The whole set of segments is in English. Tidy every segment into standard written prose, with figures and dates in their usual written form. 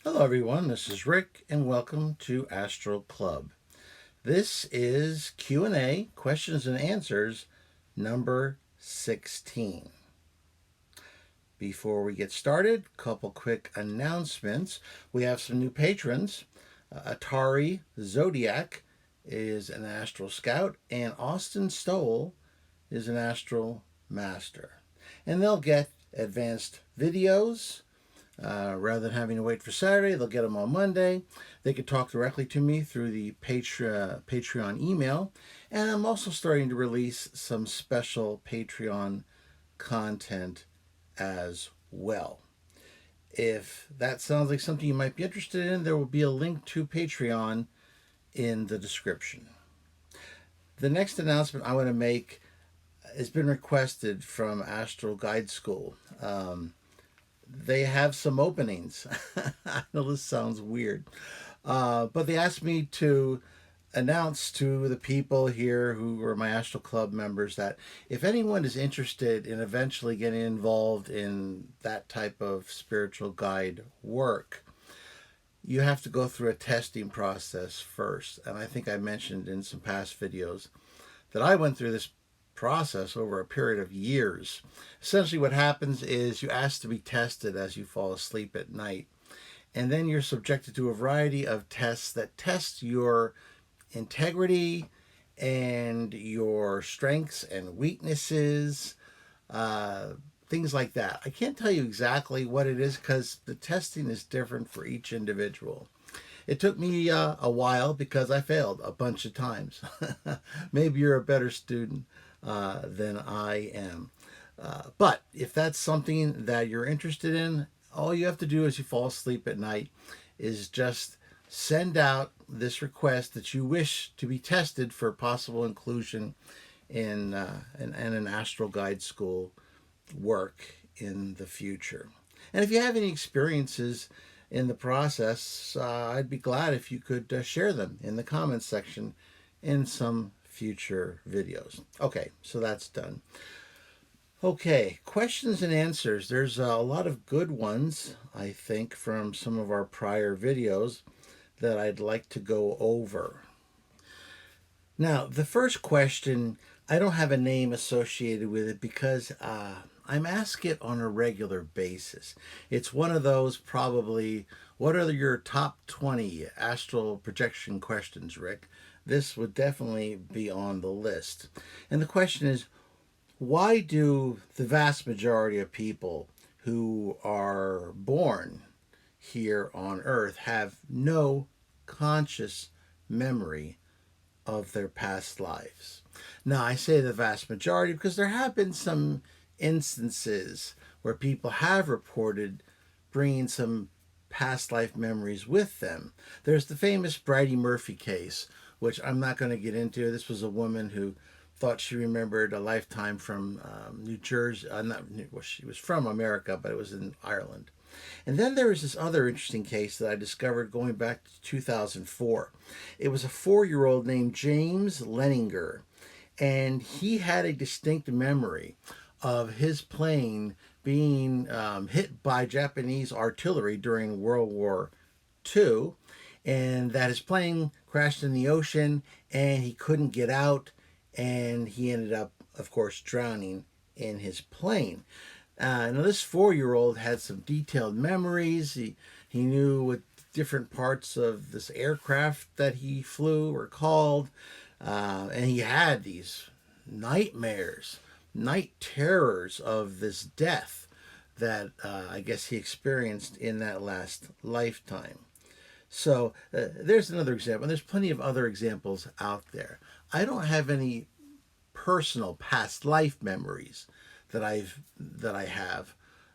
Hello everyone, this is Rick and welcome to Astral Club. This is Q&A, questions and answers number 16. Before we get started, a couple quick announcements. We have some new patrons. Atari Zodiac is an Astral Scout and Austin Stoll is an Astral Master. And they'll get advanced videos, rather than having to wait for Saturday. They'll get them on Monday. They can talk directly to me through the Patreon email. And I'm also starting to release some special Patreon content as well. If that sounds like something you might be interested in, there will be a link to Patreon in the description. The next announcement I want to make has been requested from Astral Guide School. They have some openings. I know this sounds weird, but they asked me to announce to the people here who are my Astral Club members that if anyone is interested in eventually getting involved in that type of spiritual guide work, you have to go through a testing process first. And I think I mentioned in some past videos that I went through this process over a period of years. Essentially what happens is you ask to be tested as you fall asleep at night, and then you're subjected to a variety of tests that test your integrity and your strengths and weaknesses, things like that. I can't tell you exactly what it is because the testing is different for each individual. It took me a while because I failed a bunch of times. Maybe you're a better student than I am. But if that's something that you're interested in, all you have to do as you fall asleep at night is just send out this request that you wish to be tested for possible inclusion in an astral guide school work in the future. And if you have any experiences in the process, I'd be glad if you could share them in the comments section in some future videos. Okay, so that's done. Okay, questions and answers. There's a lot of good ones, I think, from some of our prior videos that I'd like to go over. Now, the first question, I don't have a name associated with it because I'm asked it on a regular basis. It's one of those probably, what are your top 20 astral projection questions, Rick? This would definitely be on the list. And the question is, why do the vast majority of people who are born here on Earth have no conscious memory of their past lives? Now, I say the vast majority because there have been some instances where people have reported bringing some past life memories with them. There's the famous Bridie Murphy case, which I'm not going to get into. This was a woman who thought she remembered a lifetime from New Jersey. Well, she was from America, but it was in Ireland. And then there was this other interesting case that I discovered going back to 2004. It was a 4-year-old named James Leninger, and he had a distinct memory of his plane being hit by Japanese artillery during World War II, and that his plane crashed in the ocean and he couldn't get out, and he ended up, of course, drowning in his plane. Now, this 4-year-old had some detailed memories. He knew what different parts of this aircraft that he flew were called, and he had these nightmares, night terrors of this death that I guess he experienced in that last lifetime. So there's another example. There's plenty of other examples out there. I don't have any personal past life memories that I have.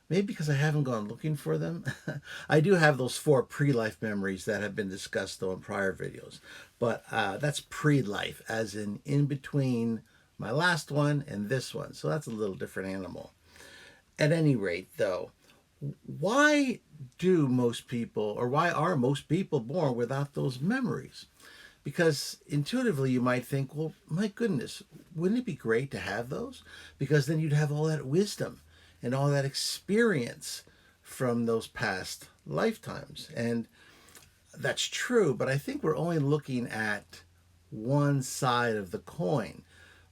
Maybe because I haven't gone looking for them. I do have those 4 pre-life memories that have been discussed though in prior videos. But that's pre-life, as in between my last one and this one. So that's a little different animal. At any rate, though, why do most people, or why are most people born without those memories? Because intuitively you might think, well, my goodness, wouldn't it be great to have those? Because then you'd have all that wisdom and all that experience from those past lifetimes. And that's true, but I think we're only looking at one side of the coin.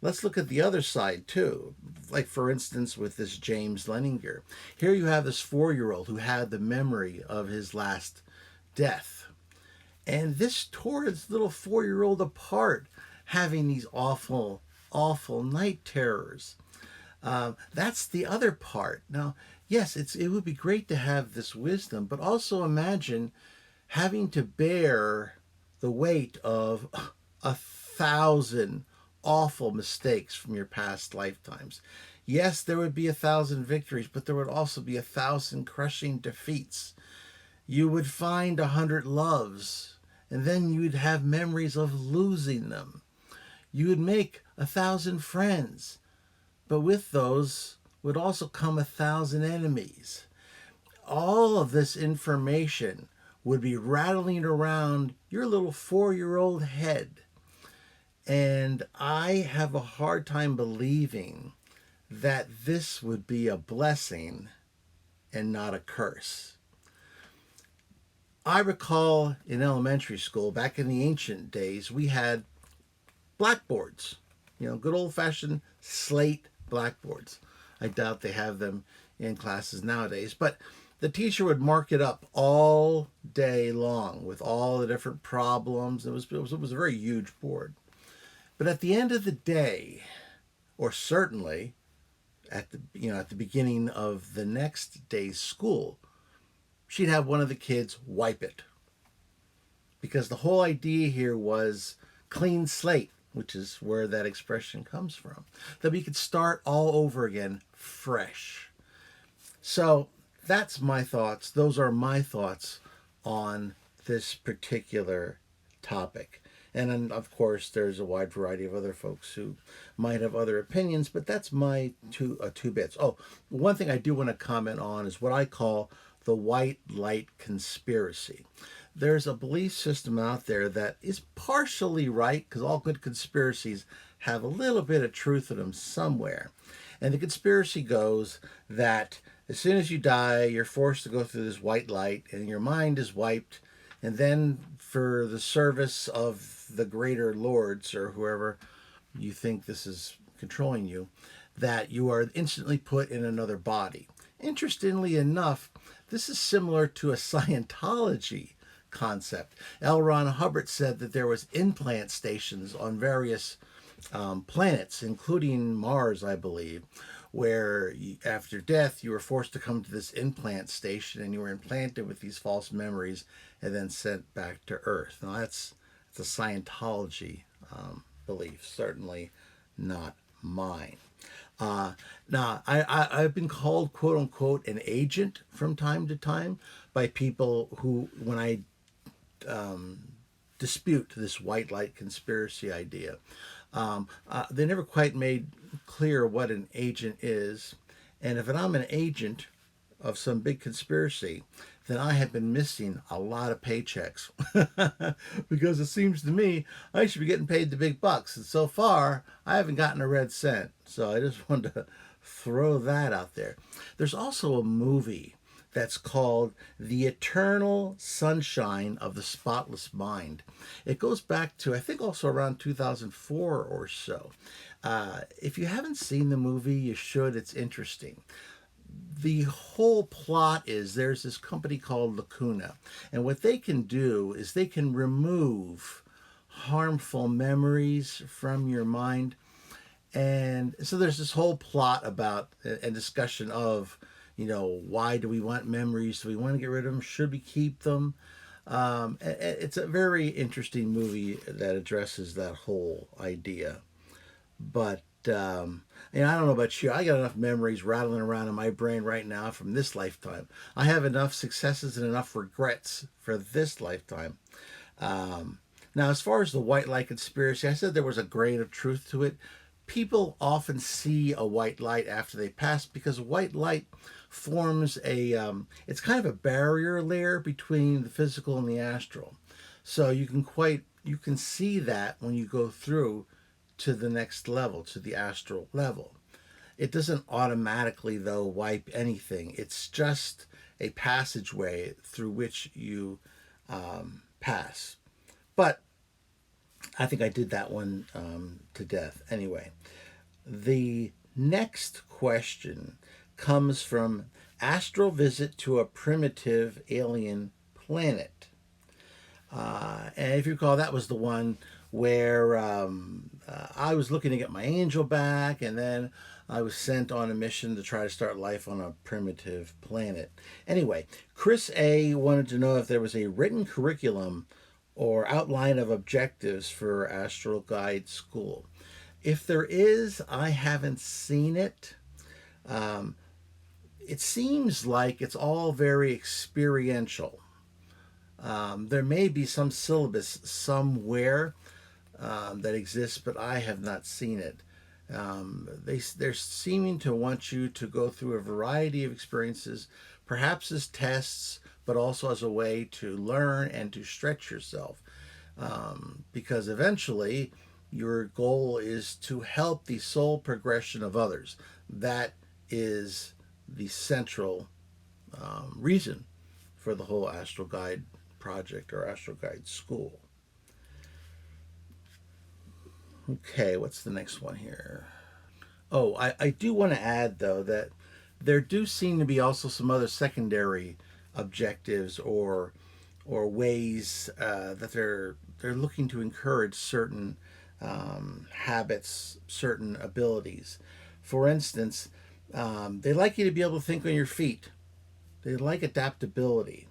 Let's look at the other side too. Like, for instance, with this James Leninger. Here you have this 4-year-old who had the memory of his last death. And this tore his little 4-year-old apart, having these awful, awful night terrors. That's the other part. Now, yes, it would be great to have this wisdom, but also imagine having to bear the weight of 1,000 awful mistakes from your past lifetimes. Yes, there would be 1,000 victories, but there would also be 1,000 crushing defeats. You would find 100 loves, and then you would have memories of losing them. You would make 1,000 friends, but with those would also come 1,000 enemies. All of this information would be rattling around your little 4-year-old head. And I have a hard time believing that this would be a blessing and not a curse. I recall in elementary school, back in the ancient days, we had blackboards, good old-fashioned slate blackboards. I doubt they have them in classes nowadays, but the teacher would mark it up all day long with all the different problems. It was a very huge board. But at the end of the day, or certainly at the beginning of the next day's school, she'd have one of the kids wipe it. Because the whole idea here was clean slate, which is where that expression comes from. That we could start all over again fresh. So that's my thoughts. Those are my thoughts on this particular topic. And then, of course, there's a wide variety of other folks who might have other opinions, but that's my two bits. Oh, one thing I do want to comment on is what I call the white light conspiracy. There's a belief system out there that is partially right, because all good conspiracies have a little bit of truth in them somewhere. And the conspiracy goes that as soon as you die, you're forced to go through this white light and your mind is wiped. And then for the service of the greater lords or whoever you think this is controlling you, that you are instantly put in another body. Interestingly enough, this is similar to a Scientology concept. L. Ron Hubbard said that there was implant stations on various planets, including Mars, I believe, where after death you were forced to come to this implant station and you were implanted with these false memories and then sent back to Earth. Now that's a Scientology belief, certainly not mine. Now, I've been called, quote unquote, an agent from time to time by people who, when I dispute this white light conspiracy idea, they never quite made clear what an agent is. And if I'm an agent of some big conspiracy, then I have been missing a lot of paychecks because it seems to me I should be getting paid the big bucks. And so far, I haven't gotten a red cent. So I just wanted to throw that out there. There's also a movie that's called The Eternal Sunshine of the Spotless Mind. It goes back to, I think, also around 2004 or so. If you haven't seen the movie, you should. It's interesting. The whole plot is there's this company called Lacuna, and what they can do is they can remove harmful memories from your mind. And so there's this whole plot about and discussion of, why do we want memories? Do we want to get rid of them? Should we keep them? It's a very interesting movie that addresses that whole idea. But I don't know about you. I got enough memories rattling around in my brain right now from this lifetime. I have enough successes and enough regrets for this lifetime. Now, as far as the white light conspiracy, I said there was a grain of truth to it. People often see a white light after they pass because white light forms it's kind of a barrier layer between the physical and the astral. So you can see that when you go through to the next level, to the astral level. It doesn't automatically, though, wipe anything. It's just a passageway through which you pass. But I think I did that one to death. Anyway, the next question comes from Astral Visit to a Primitive Alien Planet. And if you recall, that was the one where I was looking to get my angel back, and then I was sent on a mission to try to start life on a primitive planet. Anyway, Chris A. wanted to know if there was a written curriculum or outline of objectives for Astral Guide School. If there is, I haven't seen it. It seems like it's all very experiential. There may be some syllabus somewhere that exists, but I have not seen it. They're seeming to want you to go through a variety of experiences, perhaps as tests, but also as a way to learn and to stretch yourself. Because eventually, your goal is to help the soul progression of others. That is the central reason for the whole Astral Guide project or Astral Guide School. Okay, what's the next one here? Oh, I do want to add, though, that there do seem to be also some other secondary objectives or ways that they're looking to encourage certain habits, certain abilities. For instance, they like you to be able to think on your feet. They like adaptability.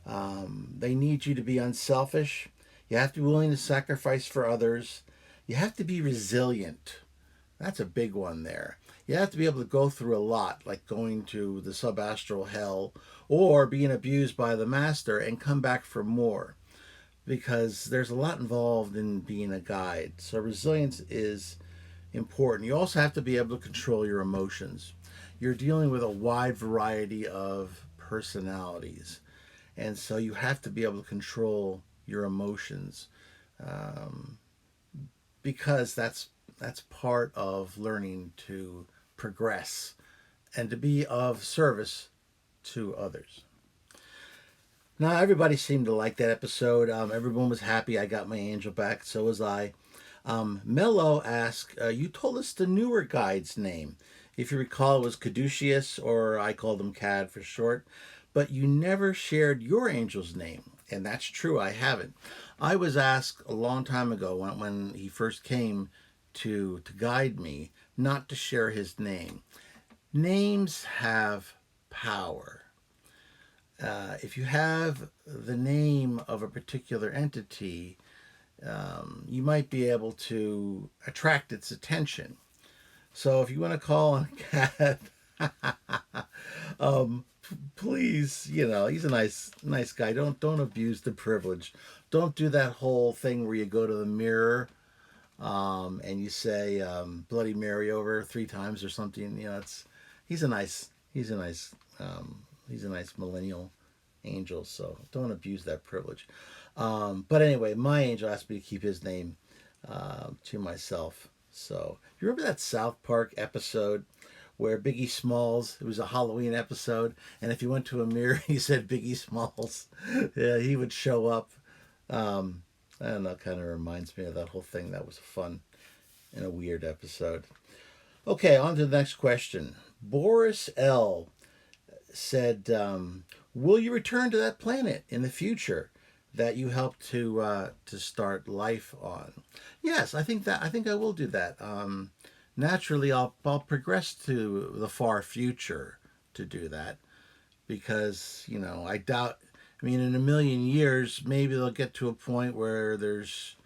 They need you to be unselfish. You have to be willing to sacrifice for others. You have to be resilient. That's a big one there. You have to be able to go through a lot, like going to the subastral hell or being abused by the master and come back for more, because there's a lot involved in being a guide. So resilience is important. You also have to be able to control your emotions. You're dealing with a wide variety of personalities, and so you have to be able to control your emotions, because that's part of learning to progress and to be of service to others. Now, everybody seemed to like that episode. Everyone was happy I got my angel back. So was I. Mello asked, you told us the newer guide's name. If you recall, it was Caduceus, or I called him Cad for short. But you never shared your angel's name. And that's true, I haven't. I was asked a long time ago when he first came to guide me not to share his name. Names have power. If you have the name of a particular entity, you might be able to attract its attention. So if you want to call on a cat, please, he's a nice guy. Don't abuse the privilege. Don't do that whole thing where you go to the mirror and you say Bloody Mary over 3 times or something. He's a nice millennial angel, so don't abuse that privilege. But anyway, my angel asked me to keep his name to myself. So you remember that South Park episode where Biggie Smalls, it was a Halloween episode, and if you went to a mirror, he said Biggie Smalls, yeah, he would show up. I don't know, it kind of reminds me of that whole thing. That was fun and a weird episode. Okay, on to the next question. Boris L. said, will you return to that planet in the future that you helped to start life on? Yes, I think I will do that. Naturally, I'll progress to the far future to do that, because I doubt. I mean, in a million years, maybe they'll get to a point where there's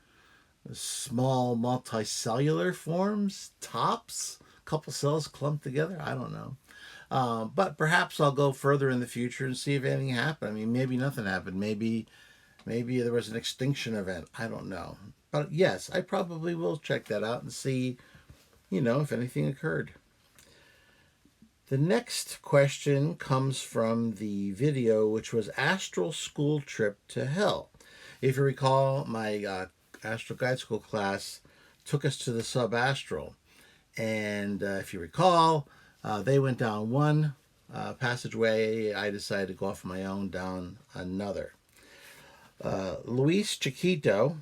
small multicellular forms, tops, a couple cells clumped together. I don't know. But perhaps I'll go further in the future and see if anything happened. I mean, maybe nothing happened. Maybe there was an extinction event. I don't know. But yes, I probably will check that out and see, if anything occurred. The next question comes from the video, which was Astral School Trip to Hell. If you recall, my Astral Guide School class took us to the subastral. And if you recall, they went down one passageway, I decided to go off on my own down another. Luis Chiquito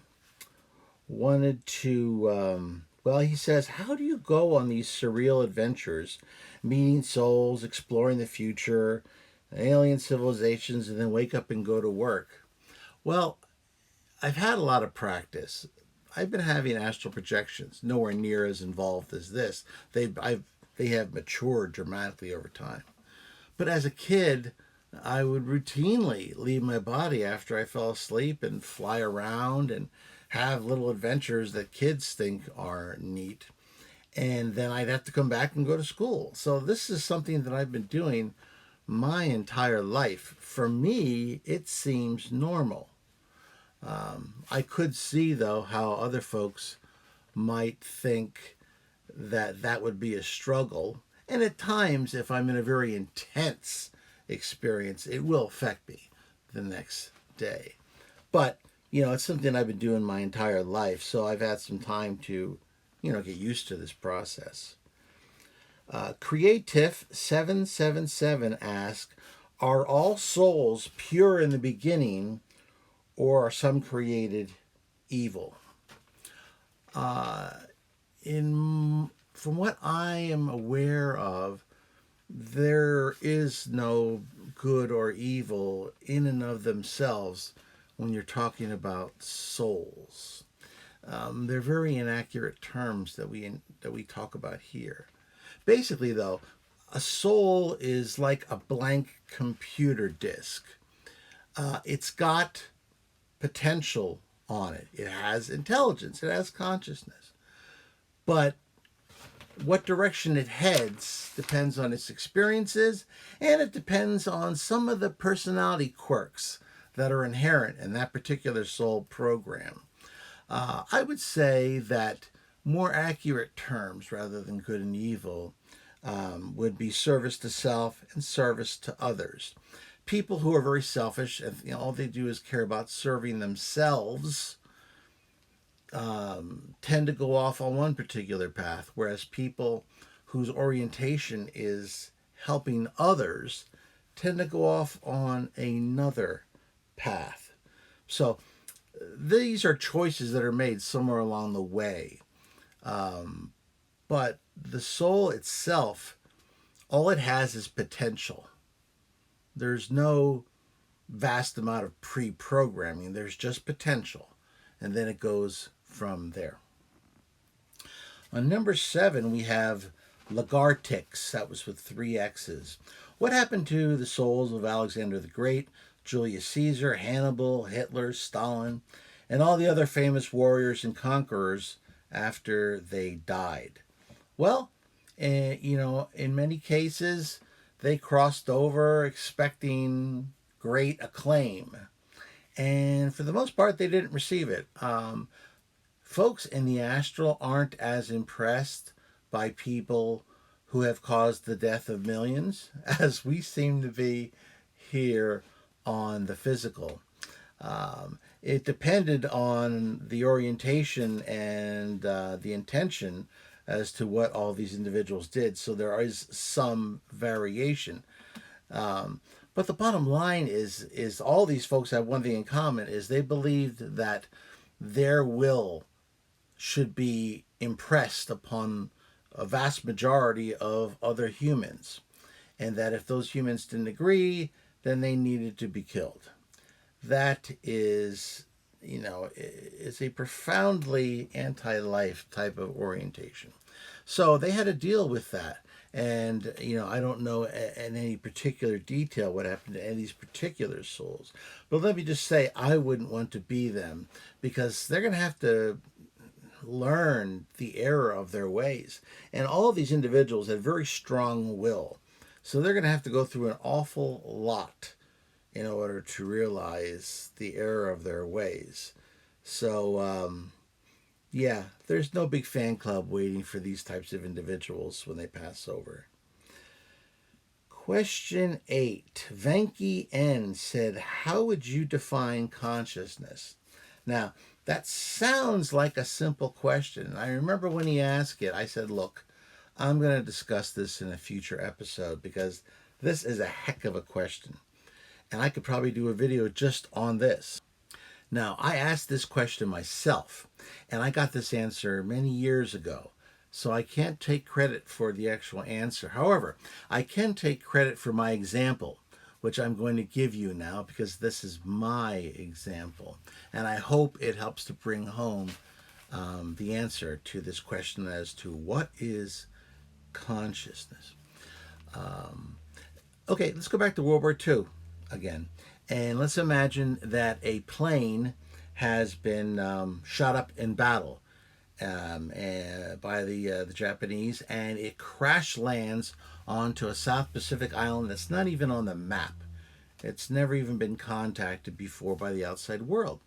wanted to, well, he says, how do you go on these surreal adventures, meeting souls, exploring the future, alien civilizations, and then wake up and go to work? Well, I've had a lot of practice. I've been having astral projections, nowhere near as involved as this. They have matured dramatically over time. But as a kid, I would routinely leave my body after I fell asleep and fly around and have little adventures that kids think are neat. And then I'd have to come back and go to school. So this is something that I've been doing my entire life. For me, it seems normal. I could see, though, how other folks might think that that would be a struggle. And at times, if I'm in a very intense experience, it will affect me the next day. But, it's something I've been doing my entire life. So I've had some time to, get used to this process. Creative777 asks, are all souls pure in the beginning, or are some created evil? From what I am aware of, there is no good or evil in and of themselves when you're talking about souls. They're very inaccurate terms that we talk about here. Basically, though, a soul is like a blank computer disk. It's got potential on it. It has intelligence. It has consciousness. But what direction it heads depends on its experiences, and it depends on some of the personality quirks that are inherent in that particular soul program. I would say that more accurate terms, rather than good and evil, would be service to self and service to others. People who are very selfish and all they do is care about serving themselves tend to go off on one particular path, whereas people whose orientation is helping others tend to go off on another path. So these are choices that are made somewhere along the way. But the soul itself, all it has is potential. There's no vast amount of pre-programming. There's just potential. And then it goes from there. On number 7, we have Lagartix. That was with 3 X's. What happened to the souls of Alexander the Great, Julius Caesar, Hannibal, Hitler, Stalin, and all the other famous warriors and conquerors after they died? Well, in many cases, they crossed over expecting great acclaim. And for the most part, they didn't receive it. Folks in the astral aren't as impressed by people who have caused the death of millions as we seem to be here on the physical. It depended on the orientation and the intention as to what all these individuals did. So there is some variation. But the bottom line is all these folks have one thing in common, is they believed that their will should be impressed upon a vast majority of other humans, and that if those humans didn't agree, then they needed to be killed. That is, is a profoundly anti-life type of orientation. So they had to deal with that. And, I don't know in any particular detail what happened to any of these particular souls. But let me just say, I wouldn't want to be them, because they're going to have to learn the error of their ways. And all of these individuals had very strong will. So they're going to have to go through an awful lot in order to realize the error of their ways. So, yeah, there's no big fan club waiting for these types of individuals when they pass over. Question 8. Venki N said, how would you define consciousness? Now, that sounds like a simple question. I remember when he asked it, I said, look, I'm going to discuss this in a future episode, because This is a heck of a question, and I could probably do a video just on this. Now, I asked this question myself, and I got this answer many years ago, so I can't take credit for the actual answer. However, I can take credit for my example, which I'm going to give you now because this is my example, and I hope it helps to bring home the answer to this question as to what is consciousness. Okay, let's go back to World War II again. And let's imagine that a plane has been shot up in battle by the Japanese, and it crash lands onto a South Pacific island that's not even on the map. It's never even been contacted before by the outside world.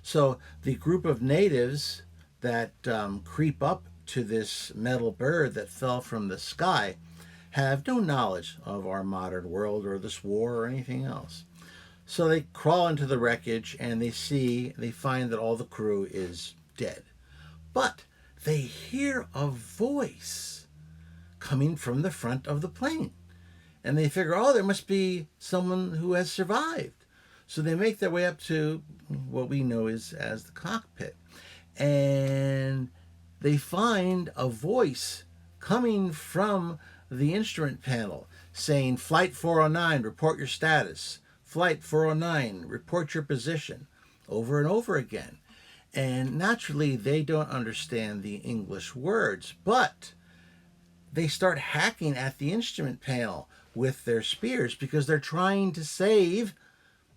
So the group of natives that creep up to this metal bird that fell from the sky have no knowledge of our modern world or this war or anything else. So they crawl into the wreckage and they find that all the crew is dead. But they hear a voice coming from the front of the plane. And they figure, oh, there must be someone who has survived. So they make their way up to what we know as the cockpit. And they find a voice coming from the instrument panel saying, Flight 409, report your status. Flight 409, report your position, over and over again. And naturally, they don't understand the English words, but they start hacking at the instrument panel with their spears because they're trying to save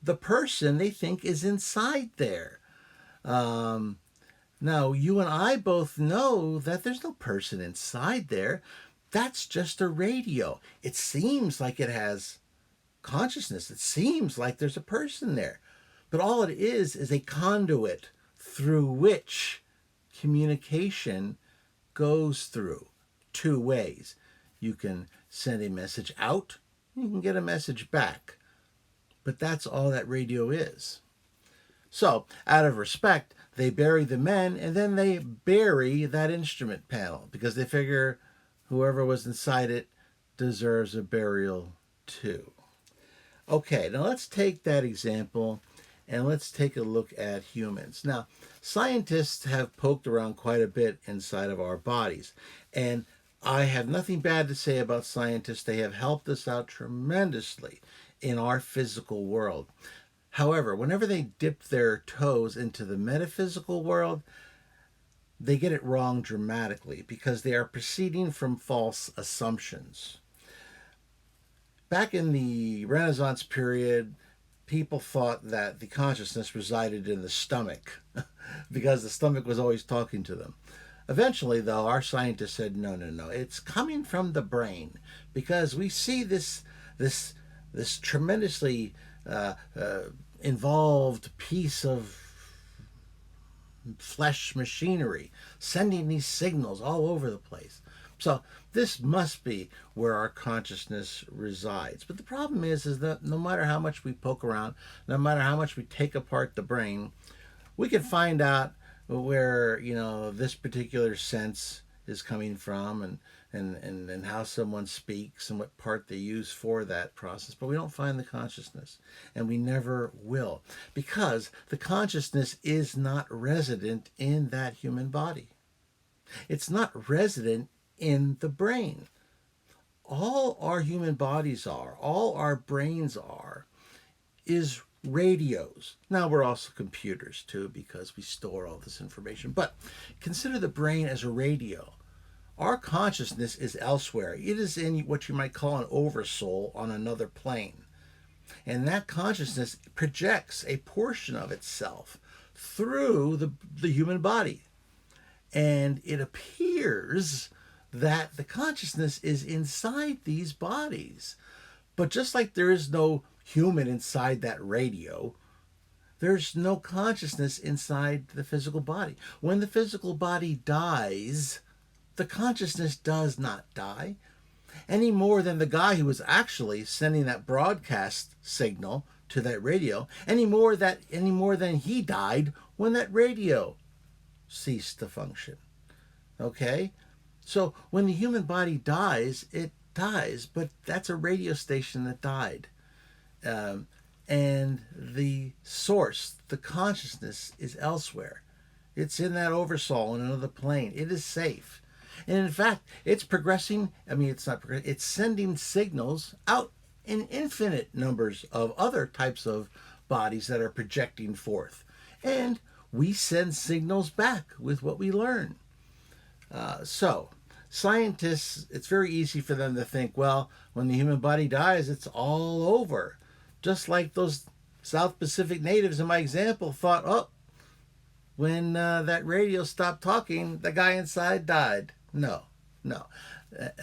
the person they think is inside there. Now, you and I both know that there's no person inside there. That's just a radio. It seems like it has consciousness. It seems like there's a person there. But all it is a conduit through which communication goes through two ways. You can send a message out, you can get a message back. But that's all that radio is. So, out of respect, they bury the men and then they bury that instrument panel because they figure whoever was inside it deserves a burial too. Okay, now let's take that example and let's take a look at humans. Now, scientists have poked around quite a bit inside of our bodies, and I have nothing bad to say about scientists. They have helped us out tremendously in our physical world. However, whenever they dip their toes into the metaphysical world, they get it wrong dramatically because they are proceeding from false assumptions. Back in the Renaissance period, people thought that the consciousness resided in the stomach because the stomach was always talking to them. Eventually, though, our scientists said, no, it's coming from the brain because we see this tremendously involved piece of flesh machinery sending these signals all over the place. So this must be where our consciousness resides. But the problem is that no matter how much we poke around, no matter how much we take apart the brain, we can find out where, this particular sense is coming from and how someone speaks and what part they use for that process. But we don't find the consciousness, and we never will, because the consciousness is not resident in that human body. It's not resident in the brain. All our human bodies are, all our brains are, is radios. Now we're also computers too because we store all this information. But consider the brain as a radio. Our consciousness is elsewhere. It is in what you might call an oversoul on another plane. And that consciousness projects a portion of itself through the human body. And it appears that the consciousness is inside these bodies. But just like there is no human inside that radio, there's no consciousness inside the physical body. When the physical body dies, the consciousness does not die, any more than the guy who was actually sending that broadcast signal to that radio, any more than he died when that radio ceased to function. Okay? So when the human body dies, it dies, but that's a radio station that died. Um, and the source, the consciousness, is elsewhere. It's in that oversoul in another plane. It is safe. And in fact, it's progressing. I mean, it's not progressing, it's sending signals out in infinite numbers of other types of bodies that are projecting forth. And we send signals back with what we learn. So, scientists, it's very easy for them to think, well, when the human body dies, it's all over. Just like those South Pacific natives in my example thought, oh, when that radio stopped talking, the guy inside died. No, no.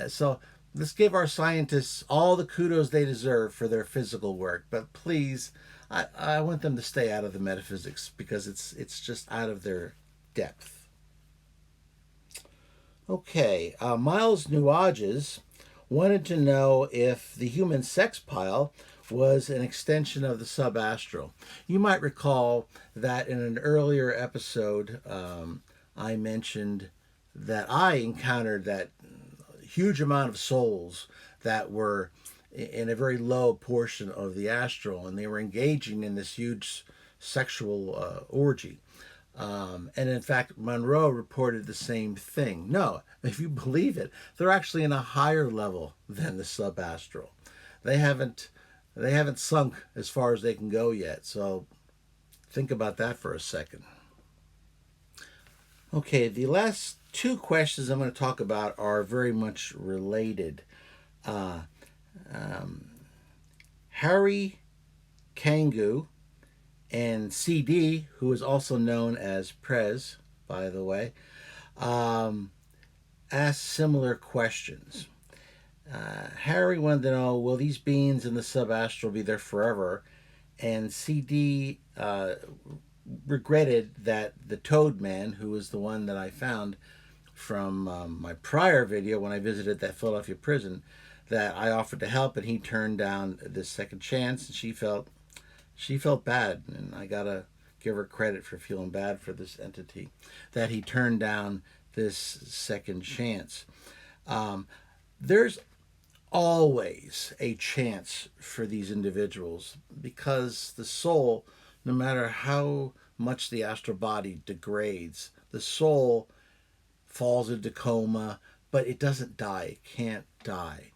So let's give our scientists all the kudos they deserve for their physical work. But please, I want them to stay out of the metaphysics because it's just out of their depth. Okay, Miles Nuages wanted to know if the human sex pile was an extension of the subastral. You might recall that in an earlier episode, I mentioned that I encountered that huge amount of souls that were in a very low portion of the astral, and they were engaging in this huge sexual orgy. And in fact, Monroe reported the same thing. No, if you believe it, they're actually in a higher level than the subastral. They haven't sunk as far as they can go yet. So think about that for a second. Okay, the last two questions I'm going to talk about are very much related. Harry Kangu and CD, who is also known as Prez, by the way, asked similar questions. Harry wanted to know, will these beings in the subastral be there forever? And CD regretted that the Toad Man, who was the one that I found from my prior video when I visited that Philadelphia prison, that I offered to help, and he turned down this second chance, and she felt bad, and I gotta give her credit for feeling bad for this entity, that he turned down this second chance. There's always a chance for these individuals because the soul, no matter how much the astral body degrades, the soul falls into coma, but it doesn't die. It can't die.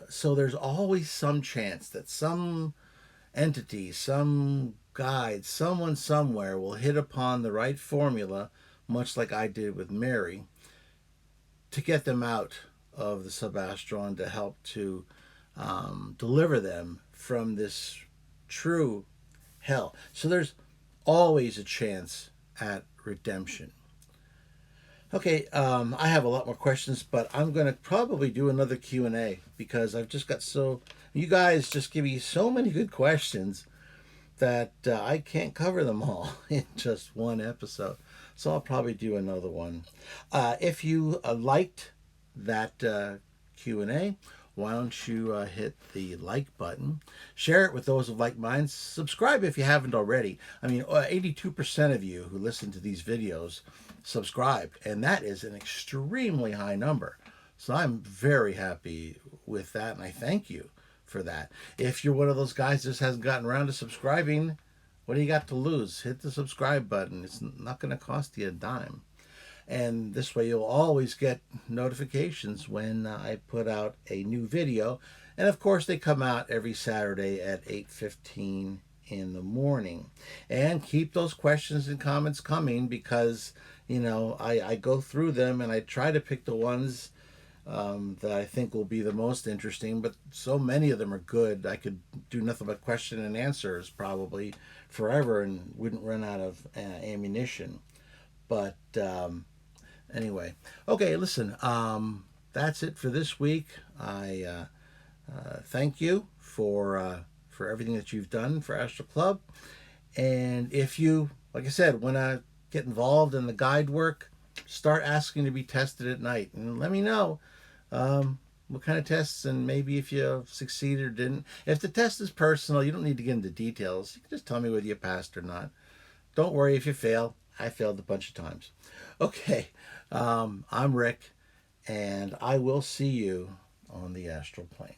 So there's always some chance that some entity, some guide, someone somewhere will hit upon the right formula, much like I did with Mary, to get them out of the subastral and to help to deliver them from this true hell. So there's always a chance at redemption. Okay, I have a lot more questions, but I'm going to probably do another Q&A because I've just got you guys just give me so many good questions that I can't cover them all in just one episode. So I'll probably do another one. If you liked that Q&A, why don't you hit the like button, share it with those of like minds, subscribe if you haven't already. I mean, 82% of you who listen to these videos subscribed, and that is an extremely high number. So I'm very happy with that, and I thank you for that. If you're one of those guys that just hasn't gotten around to subscribing, what do you got to lose? Hit the subscribe button. It's not going to cost you a dime. And this way you'll always get notifications when I put out a new video. And of course they come out every Saturday at 8:15 in the morning. And keep those questions and comments coming because, you know, I go through them and I try to pick the ones that I think will be the most interesting, but so many of them are good. I could do nothing but question and answers probably forever and wouldn't run out of ammunition. But anyway, okay, listen, that's it for this week. I thank you for everything that you've done for Astral Club. And if you, like I said, want to get involved in the guide work, start asking to be tested at night and let me know what kind of tests and maybe if you succeeded or didn't. If the test is personal, you don't need to get into details. You can just tell me whether you passed or not. Don't worry if you fail. I failed a bunch of times. Okay, I'm Rick, and I will see you on the astral plane.